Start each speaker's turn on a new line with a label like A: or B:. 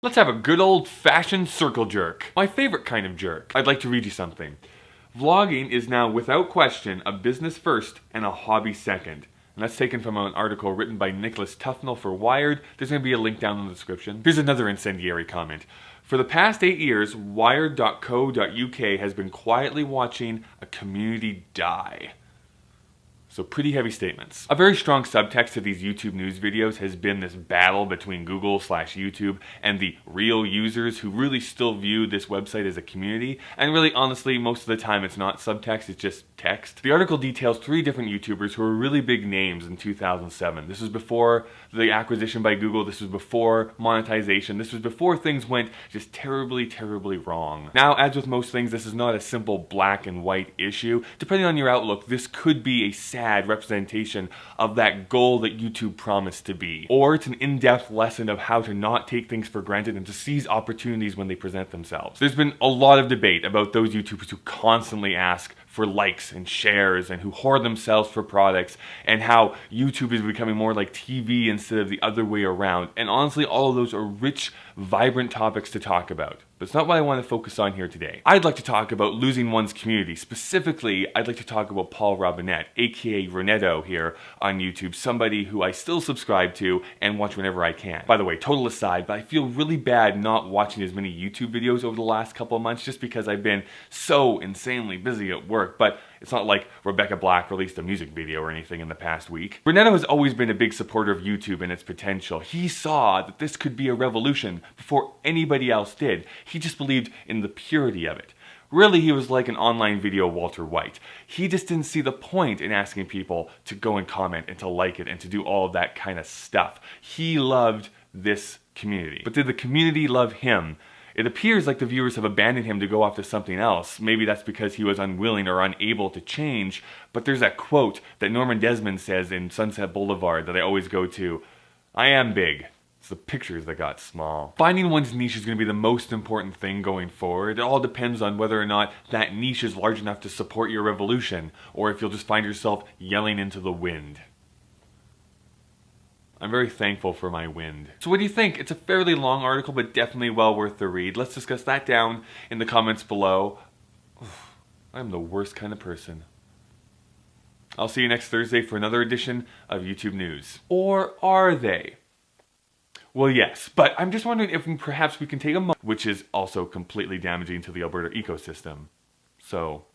A: Let's have a good old-fashioned circle jerk. My favorite kind of jerk. I'd like to read you something. Vlogging is now, without question, a business first and a hobby second. And that's taken from an article written by Nicholas Tufnell for Wired. There's going to be a link down in the description. Here's another incendiary comment. For the past 8 years, Wired.co.uk has been quietly watching a community die. So pretty heavy statements. A very strong subtext to these YouTube news videos has been this battle between Google/YouTube and the real users who really still view this website as a community. And really, honestly, most of the time it's not subtext, it's just text. The article details 3 different YouTubers who were really big names in 2007. This was before the acquisition by Google, this was before monetization, this was before things went just terribly, terribly wrong. Now, as with most things, this is not a simple black and white issue. Depending on your outlook, this could be a sad representation of that goal that YouTube promised to be. Or it's an in-depth lesson of how to not take things for granted and to seize opportunities when they present themselves. There's been a lot of debate about those YouTubers who constantly ask for likes and shares and who hoard themselves for products, and how YouTube is becoming more like TV instead of the other way around. And honestly, all of those are rich, vibrant topics to talk about. But it's not what I want to focus on here today. I'd like to talk about losing one's community. Specifically, I'd like to talk about Paul Robinette, aka Renetto here on YouTube, somebody who I still subscribe to and watch whenever I can. By the way, total aside, but I feel really bad not watching as many YouTube videos over the last couple of months just because I've been so insanely busy at work. But it's not like Rebecca Black released a music video or anything in the past week. Renetto has always been a big supporter of YouTube and its potential. He saw that this could be a revolution before anybody else did. He just believed in the purity of it. Really, he was like an online video Walter White. He just didn't see the point in asking people to go and comment and to like it and to do all of that kind of stuff. He loved this community. But did the community love him? It appears like the viewers have abandoned him to go off to something else. Maybe that's because he was unwilling or unable to change, but there's that quote that Norman Desmond says in Sunset Boulevard that I always go to, "I am big. It's the pictures that got small." Finding one's niche is going to be the most important thing going forward. It all depends on whether or not that niche is large enough to support your revolution, or if you'll just find yourself yelling into the wind. I'm very thankful for my wind. So what do you think? It's a fairly long article, but definitely well worth the read. Let's discuss that down in the comments below. I'm the worst kind of person. I'll see you next Thursday for another edition of YouTube News. Or are they? Well, yes, but I'm just wondering if perhaps we can take a moment, which is also completely damaging to the Alberta ecosystem. So,